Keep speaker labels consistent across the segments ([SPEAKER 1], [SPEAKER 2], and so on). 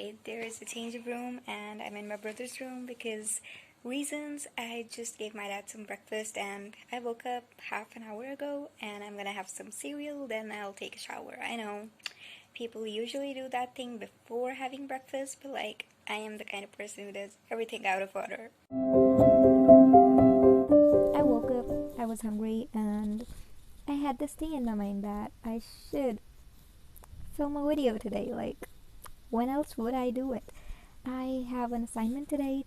[SPEAKER 1] Alright, there is a change of room and I'm in my brother's room because reasons. I just gave my dad some breakfast and I woke up half an hour ago and I'm gonna have some cereal, then I'll take a shower. I know people usually do that thing before having breakfast, but like I am the kind of person who does everything out of order. I woke up, I was hungry, and I had this thing in my mind that I should film a video today. Like, when else would I do it? I have an assignment today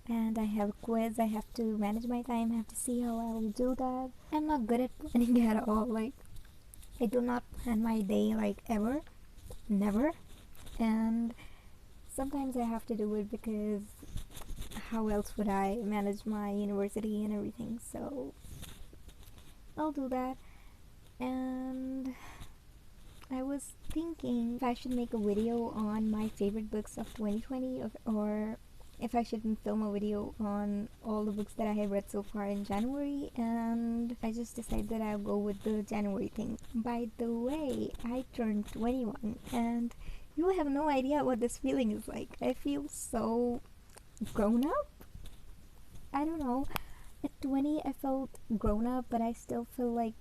[SPEAKER 1] and I have a quiz. I have to manage my time, I have to see how I will do that. I'm not good at planning at all. Like, I do not plan my day like ever, never. And sometimes I have to do it because how else would I manage my university and everything? So I'll do that. And I was thinking if I should make a video on my favorite books of 2020 or if I should film a video on all the books that I have read so far in January, and I just decided that I'll go with the January thing. By the way, I turned 21 and you have no idea what this feeling is like. I feel so grown up. I don't know. At 20 I felt grown up, but I still feel like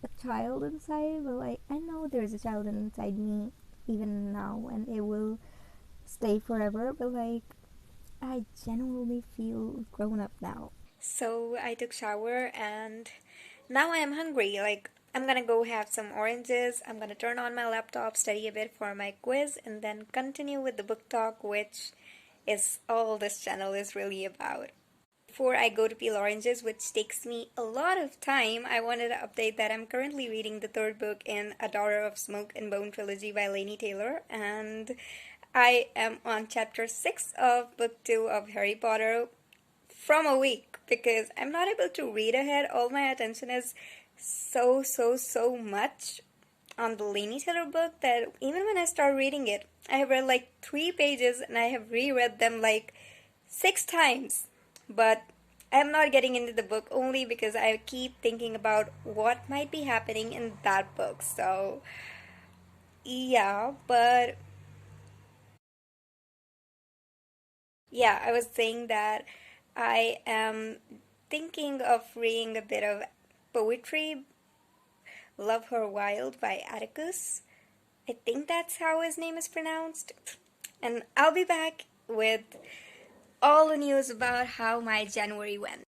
[SPEAKER 1] a child inside. But like, I know there's a child inside me even now and it will stay forever, but like I genuinely feel grown up now. So I took shower and now I am hungry. Like, I'm gonna go have some oranges, I'm gonna turn on my laptop, study a bit for my quiz, and then continue with the book talk, which is all this channel is really about. Before I go to peel oranges, which takes me a lot of time, I wanted to update that I'm currently reading the third book in A Daughter of Smoke and Bone trilogy by Laini Taylor, and I am on chapter 6 of book 2 of Harry Potter from a week because I'm not able to read ahead. All my attention is so much on the Laini Taylor book that even when I start reading it, I have read like 3 pages and I have reread them like 6 times. But I'm not getting into the book only because I keep thinking about what might be happening in that book. So, yeah, but yeah, I was saying that I am thinking of reading a bit of poetry. Love Her Wild by Atticus. I think that's how his name is pronounced. And I'll be back with all the news about how my January went.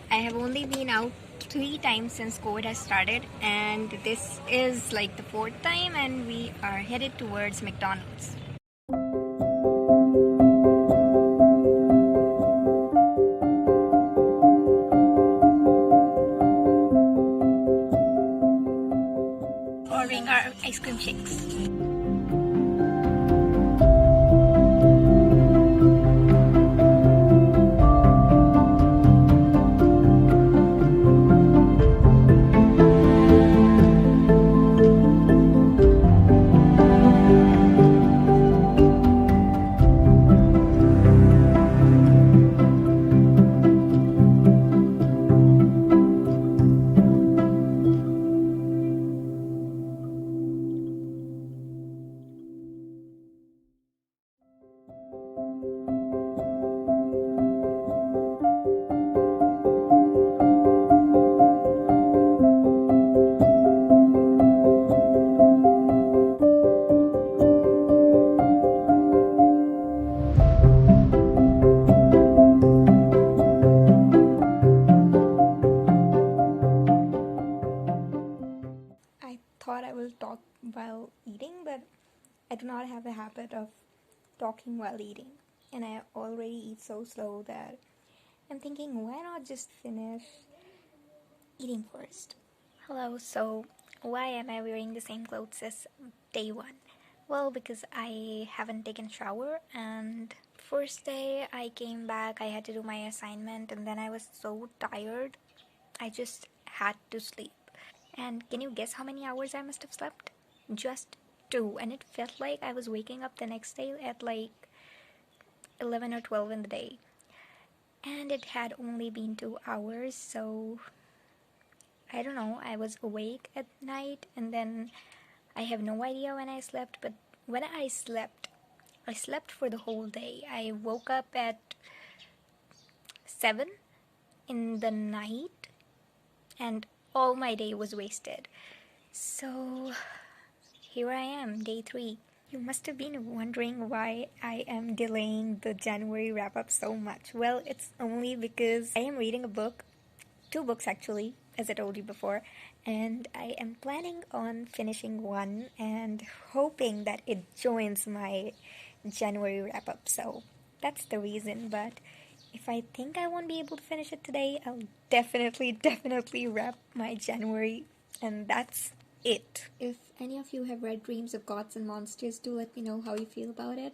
[SPEAKER 1] I have only been out 3 times since COVID has started, and this is like the 4th time, and we are headed towards McDonald's. Ordering our ice cream shakes. Thought I will talk while eating, but I do not have a habit of talking while eating, and I already eat so slow that I'm thinking, why not just finish eating first? Hello, so why am I wearing the same clothes as day 1? Well, because I haven't taken a shower, and first day I came back, I had to do my assignment, and then I was so tired, I just had to sleep. And can you guess how many hours I must have slept? Just 2. And it felt like I was waking up the next day at like 11 or 12 in the day. And it had only been 2 hours, so I don't know, I was awake at night and then I have no idea when I slept, but when I slept for the whole day. I woke up at 7 in the night and all my day was wasted. So here I am, day 3. You must have been wondering why I am delaying the January wrap up so much. Well, it's only because I am reading a book, 2 books actually, as I told you before, and I am planning on finishing one and hoping that it joins my January wrap up. So that's the reason, but if I think I won't be able to finish it today, I'll definitely wrap my January, and that's it. If any of you have read Dreams of Gods and Monsters, do let me know how you feel about it.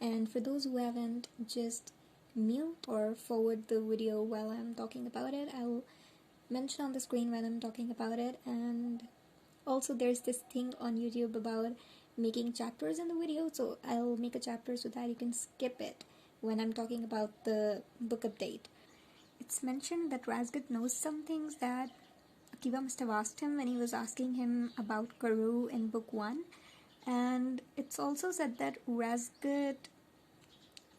[SPEAKER 1] And for those who haven't, just mute or forward the video while I'm talking about it. I'll mention on the screen when I'm talking about it. And also there's this thing on YouTube about making chapters in the video, so I'll make a chapter so that you can skip it when I'm talking about the book update. It's mentioned that Razgat knows some things that Akiva must have asked him when he was asking him about Karoo in book 1. And it's also said that Razgat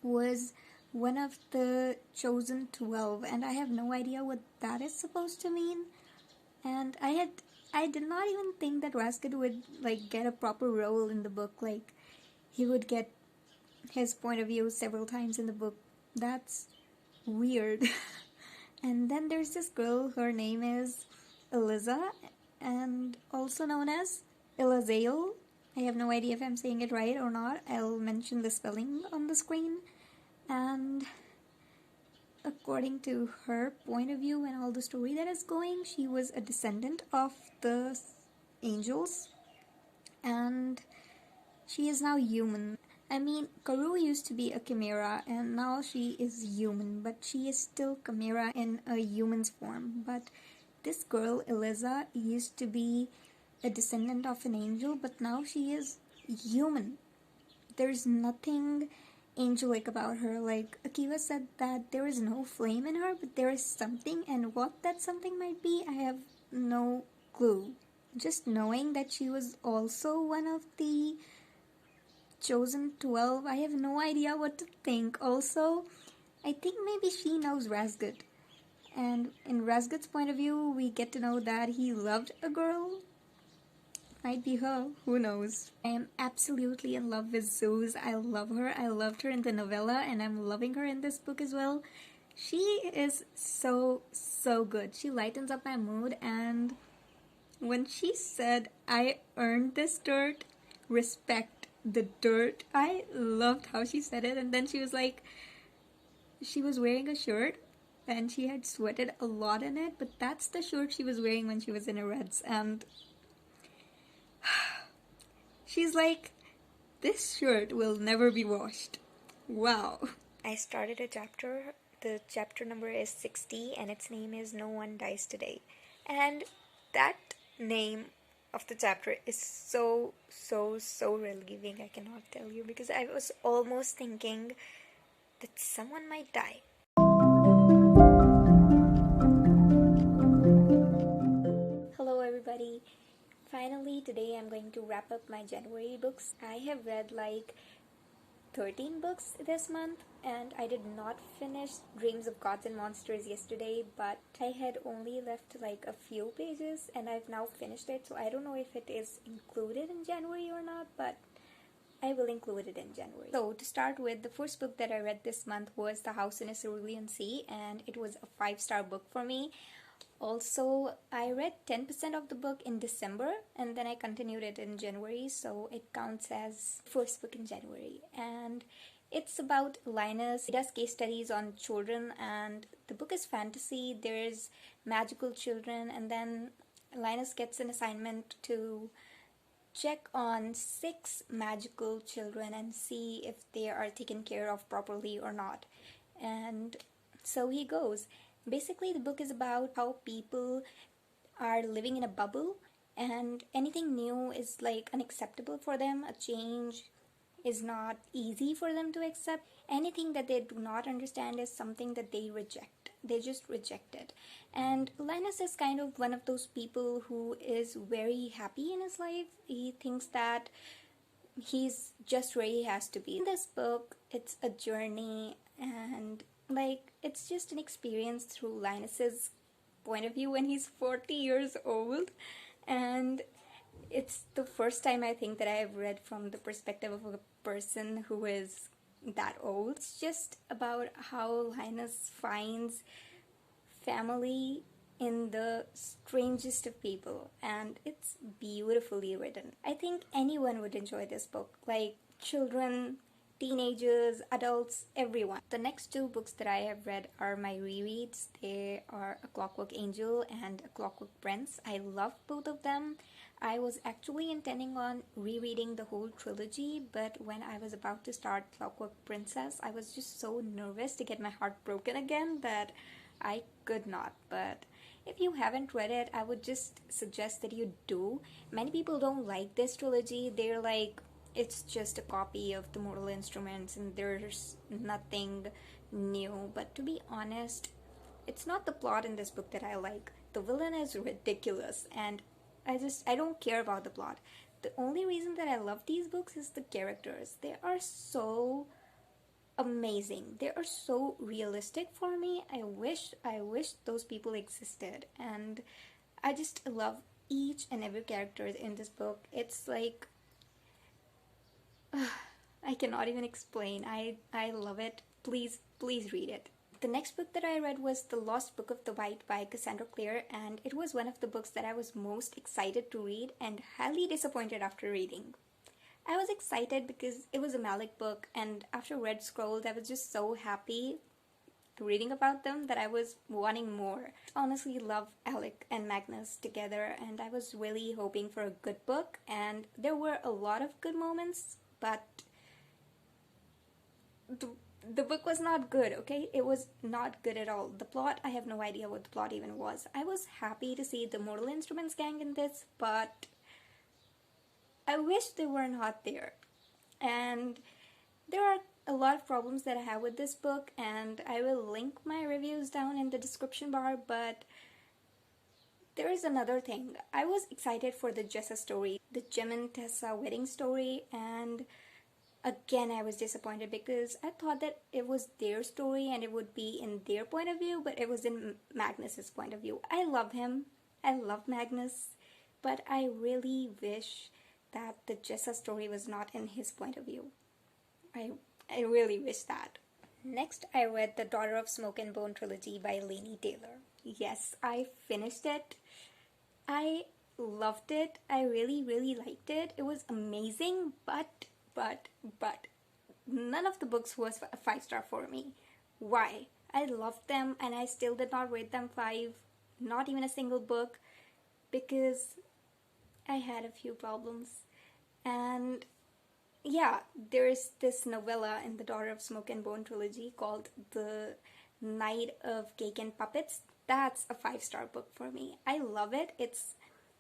[SPEAKER 1] was one of the chosen 12, and I have no idea what that is supposed to mean. And I did not even think that Razgat would get a proper role in the book. He would get his point of view several times in the book. That's weird. And then there's this girl, her name is Eliza, and also known as Elazael. I have no idea if I'm saying it right or not. I'll mention the spelling on the screen. And according to her point of view and all the story that is going, she was a descendant of the angels, and she is now human. I mean, Karoo used to be a chimera and now she is human, but she is still chimera in a human's form. But this girl, Eliza, used to be a descendant of an angel, but now she is human. There's nothing angelic about her. Akiva said that there is no flame in her, but there is something, and what that something might be, I have no clue. Just knowing that she was also one of the chosen 12, I have no idea what to think. Also, I think maybe she knows Razgat. And in Razgat's point of view, we get to know that he loved a girl. Might be her, who knows. I am absolutely in love with Zeus. I love her. I loved her in the novella, and I'm loving her in this book as well. She is so good. She lightens up my mood, and when she said, "I earned this dirt, respect the dirt," I loved how she said it. And then she was like, she was wearing a shirt and she had sweated a lot in it, but that's the shirt she was wearing when she was in her Reds. And she's like, this shirt will never be washed. Wow. I started a chapter. The chapter number is 60 and its name is No One Dies Today. And that name of the chapter is so relieving. I cannot tell you, because I was almost thinking that someone might die. Hello everybody. Finally today I'm going to wrap up my January books. I have read 13 books this month, and I did not finish Dreams of Gods and Monsters yesterday, but I had only left a few pages and I've now finished it, so I don't know if it is included in January or not, but I will include it in January. So to start with, the first book that I read this month was The House in a Cerulean Sea, and it was a 5-star book for me. Also, I read 10% of the book in December and then I continued it in January, so it counts as first book in January. And it's about Linus. He does case studies on children, and the book is fantasy. There's magical children, and then Linus gets an assignment to check on 6 magical children and see if they are taken care of properly or not. And so he goes. Basically, the book is about how people are living in a bubble and anything new is unacceptable for them. A change is not easy for them to accept. Anything that they do not understand is something that they reject. They just reject it. And Linus is kind of one of those people who is very happy in his life. He thinks that he's just where he has to be. In this book, it's a journey, and like it's just an experience through Linus's point of view when he's 40 years old. And it's the first time I think that I have read from the perspective of a person who is that old. It's just about how Linus finds family in the strangest of people, and it's beautifully written. I think anyone would enjoy this book, like children, teenagers, adults, everyone. The next two books that I have read are my rereads. They are A Clockwork Angel and A Clockwork Prince. I love both of them. I was actually intending on rereading the whole trilogy, but when I was about to start Clockwork Princess, I was just so nervous to get my heart broken again that I could not. But if you haven't read it, I would just suggest that you do. Many people don't like this trilogy. They're like, it's just a copy of the Mortal Instruments and there's nothing new. But to be honest, it's not the plot in this book that I like. The villain is ridiculous, and I don't care about the plot. The only reason that I love these books is the characters. They are so amazing. They are so realistic for me. I wish those people existed, and I just love each and every character in this book. It's like I cannot even explain. I love it. Please read it. The next book that I read was The Lost Book of the White by Cassandra Clare, and it was one of the books that I was most excited to read and highly disappointed after reading. I was excited because it was a Malik book, and after Red Scrolls, I was just so happy reading about them that I was wanting more. I honestly love Alec and Magnus together, and I was really hoping for a good book, and there were a lot of good moments, but the book was not good, okay? It was not good at all. The plot, I have no idea what the plot even was. I was happy to see the Mortal Instruments gang in this, but I wish they were not there. And there are a lot of problems that I have with this book, and I will link my reviews down in the description bar, but there is another thing. I was excited for the Jessa story, the Jem and Tessa wedding story, and again I was disappointed because I thought that it was their story and it would be in their point of view, but it was in Magnus's point of view. I love him. I love Magnus, but I really wish that the Jessa story was not in his point of view. I really wish that. Next, I read The Daughter of Smoke and Bone trilogy by Laini Taylor. Yes, I finished it. I loved it. I really liked it. It was amazing, but none of the books was a 5-star for me. Why? I loved them and I still did not rate them 5, not even a single book, because I had a few problems. And yeah, there's this novella in the Daughter of Smoke and Bone trilogy called The Night of Cake and Puppets. That's a 5-star book for me. I love it. It's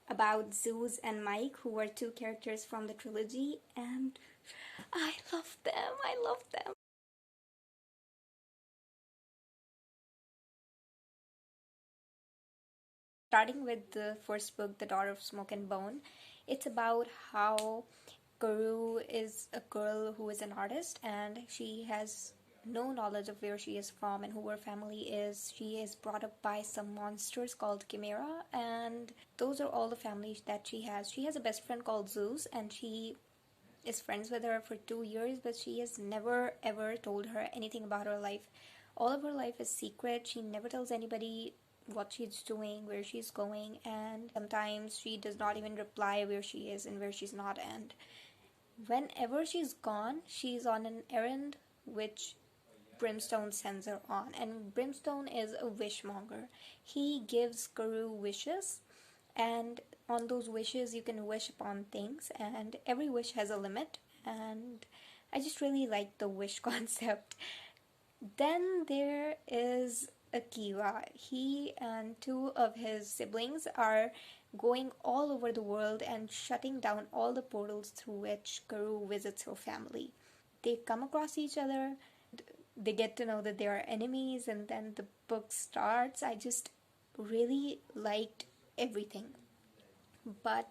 [SPEAKER 1] about Zeus and Mike, who are two characters from the trilogy, and I love them. I love them. Starting with the first book, The Daughter of Smoke and Bone, it's about how Guru is a girl who is an artist, and she has no knowledge of where she is from and who her family is. She is brought up by some monsters called Chimera, and those are all the families that she has. She has a best friend called Zeus, and she is friends with her for 2 years, but she has never ever told her anything about her life. All of her life is secret. She never tells anybody what she's doing, where she's going, and sometimes she does not even reply where she is and where she's not. And whenever she's gone, she's on an errand which Brimstone sends her on. And Brimstone is a wishmonger. He gives Guru wishes, and on those wishes you can wish upon things, and every wish has a limit, and I just really like the wish concept. Then there is Akiva. He and two of his siblings are going all over the world and shutting down all the portals through which Karu visits her family. They come across each other, they get to know that they are enemies, and then the book starts. I just really liked everything. But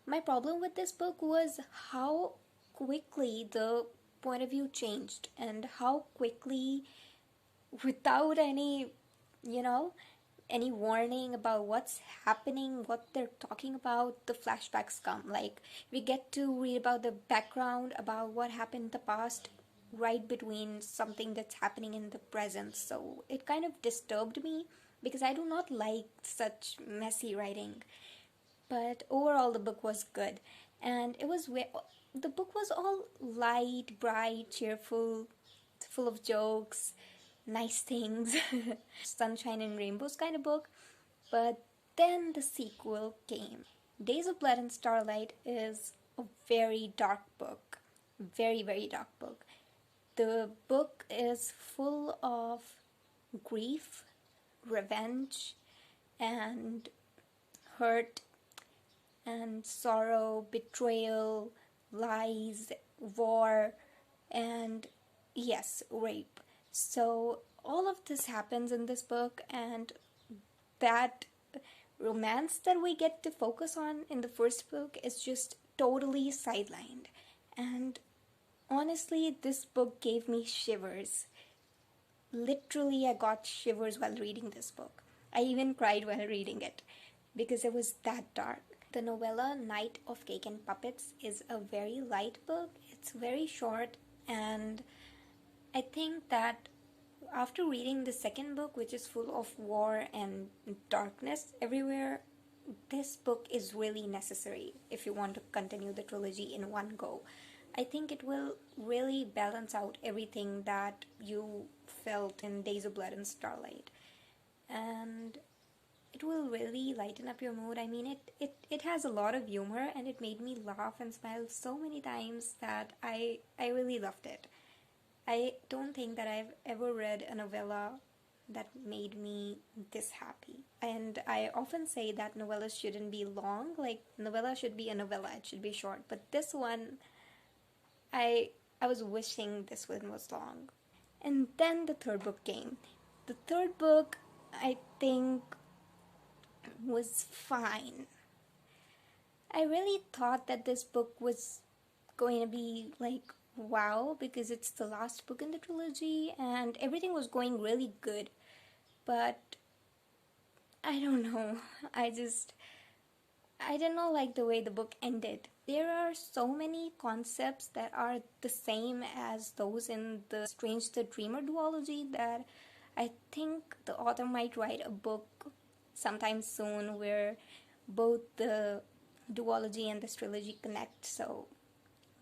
[SPEAKER 1] my problem with this book was how quickly the point of view changed, and how quickly, without any, you know, any warning about what's happening, what they're talking about, the flashbacks come. Like, we get to read about the background, about what happened in the past, right between something that's happening in the present. So it kind of disturbed me because I do not like such messy writing. But overall, the book was good, and the book was all light, bright, cheerful, full of jokes, nice things, sunshine and rainbows kind of book. But then the sequel came. Days of Blood and Starlight is a very dark book, very, very dark book. The book is full of grief, revenge, and hurt, and sorrow, betrayal, lies, war, and yes, rape. So all of this happens in this book, and that romance that we get to focus on in the first book is just totally sidelined. And honestly, this book gave me shivers. Literally, I got shivers while reading this book. I even cried while reading it because it was that dark. The novella Night of Cake and Puppets is a very light book. It's very short, and I think that after reading the second book, which is full of war and darkness everywhere, this book is really necessary if you want to continue the trilogy in one go. I think it will really balance out everything that you felt in Days of Blood and Starlight. And it will really lighten up your mood. I mean, it has a lot of humor, and it made me laugh and smile so many times that I really loved it. I don't think that I've ever read a novella that made me this happy. And I often say that novellas shouldn't be long. Like, novella should be a novella, it should be short. But this one, I I was wishing this one was long. And then the third book came. The third book, I think, was fine. I really thought that this book was going to be like wow, because it's the last book in the trilogy and everything was going really good. But I don't know. I just I did not like the way the book ended. There are so many concepts that are the same as those in the Strange the Dreamer duology that I think the author might write a book sometime soon where both the duology and this trilogy connect. So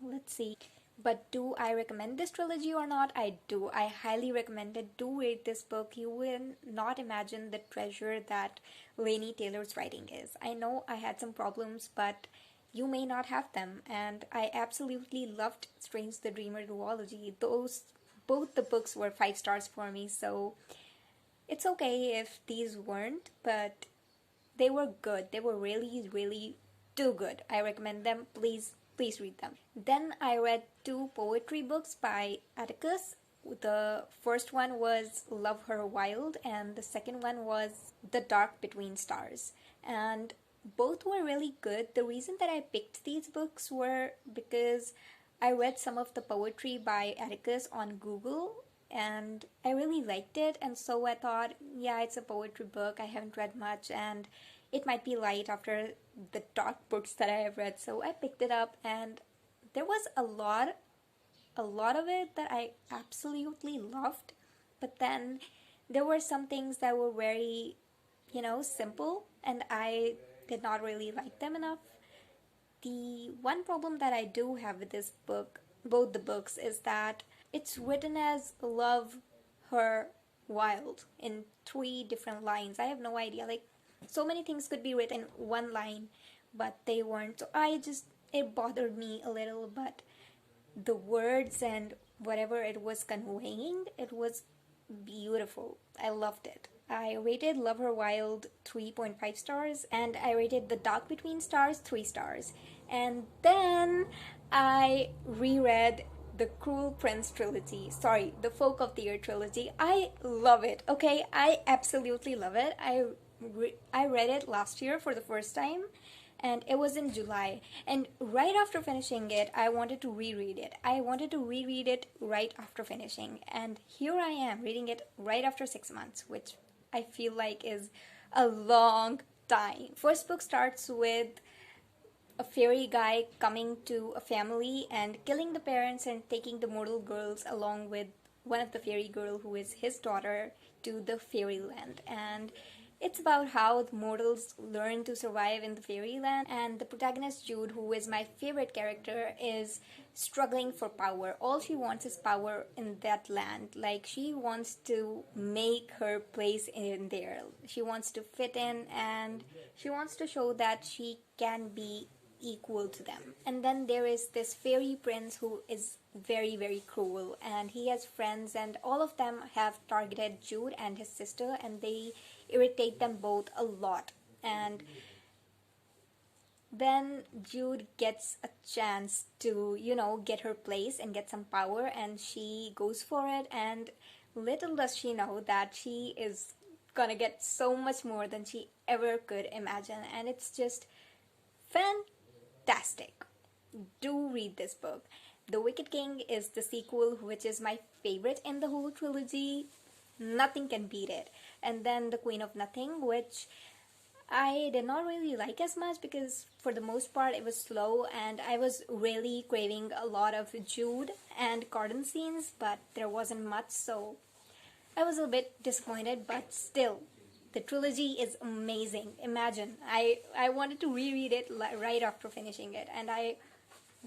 [SPEAKER 1] let's see. But do I recommend this trilogy or not? I do. I highly recommend it. Do read this book. You will not imagine the treasure that Laini Taylor's writing is. I know I had some problems, but you may not have them. And I absolutely loved Strange the Dreamer duology. Both the books were 5 stars for me, so it's okay if these weren't, but they were good. They were really, really too good. I recommend them. Please read them. Then I read 2 poetry books by Atticus. The first one was Love Her Wild, and the second one was The Dark Between Stars. And both were really good. The reason that I picked these books were because I read some of the poetry by Atticus on Google and I really liked it, and so I thought, yeah, it's a poetry book. I haven't read much and it might be light after the dark books that I have read. So I picked it up and there was a lot of it that I absolutely loved. But then there were some things that were very, simple, and I did not really like them enough. The one problem that I do have with this book, both the books, is that it's written as Love Her Wild in 3 different lines. I have no idea. Like, so many things could be written in one line, but they weren't. So it bothered me a little, but the words and whatever it was conveying, it was beautiful. I loved it. I rated Love Her Wild 3.5 stars, and I rated The Dark Between Stars 3 stars. And then I reread the Cruel Prince trilogy. Sorry, the Folk of the Year trilogy. I love it. Okay, I absolutely love it. I read it last year for the first time, and it was in July. And right after finishing it, I wanted to reread it. I wanted to reread it right after finishing, and here I am reading it right after 6 months, which I feel like is a long time. First book starts with a fairy guy coming to a family and killing the parents and taking the mortal girls along with one of the fairy girl who is his daughter to the fairyland. And it's about how the mortals learn to survive in the fairyland, and the protagonist Jude, who is my favorite character, is struggling for power. All she wants is power in that land. Like, she wants to make her place in there. She wants to fit in, and she wants to show that she can be equal to them. And then there is this fairy prince who is very, very cruel, and he has friends, and all of them have targeted Jude and his sister, and they irritate them both a lot. And then Jude gets a chance to, get her place and get some power, and she goes for it. And little does she know that she is gonna get so much more than she ever could imagine. And it's just fantastic. Do read this book. The Wicked King is the sequel, which is my favorite in the whole trilogy. Nothing can beat it. And then The Queen of Nothing, which I did not really like as much because for the most part it was slow, and I was really craving a lot of Jude and garden scenes, but there wasn't much, so I was a bit disappointed. But still, the trilogy is amazing. Imagine, I wanted to reread it right after finishing it, and I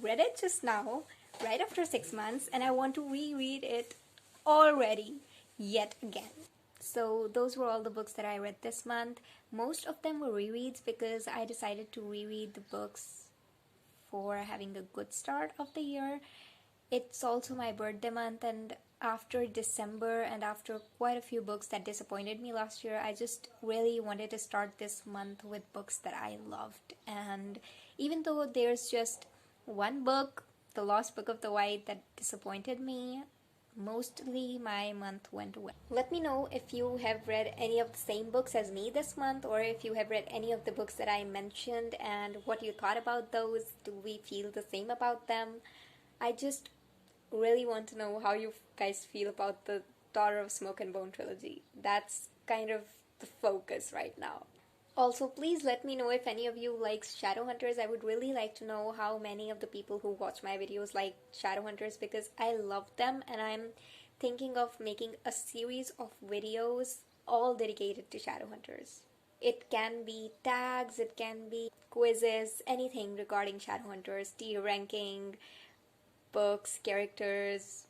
[SPEAKER 1] read it just now, right after 6 months, and I want to reread it already, yet again. So those were all the books that I read this month. Most of them were rereads because I decided to reread the books for having a good start of the year. It's also my birthday month, and after December and after quite a few books that disappointed me last year, I just really wanted to start this month with books that I loved. And even though there's just one book, The Lost Book of the White, that disappointed me, mostly my month went well. Let me know if you have read any of the same books as me this month, or if you have read any of the books that I mentioned and what you thought about those. Do we feel the same about them? I just really want to know how you guys feel about the Daughter of Smoke and Bone trilogy. That's kind of the focus right now. Also, please let me know if any of you likes Shadowhunters. I would really like to know how many of the people who watch my videos like Shadowhunters, because I love them, and I'm thinking of making a series of videos all dedicated to Shadowhunters. It can be tags, it can be quizzes, anything regarding Shadowhunters, tier ranking, books, characters,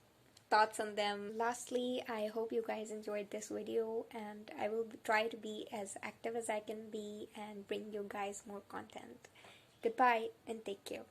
[SPEAKER 1] thoughts on them. Lastly, I hope you guys enjoyed this video, and I will try to be as active as I can be and bring you guys more content. Goodbye and take care.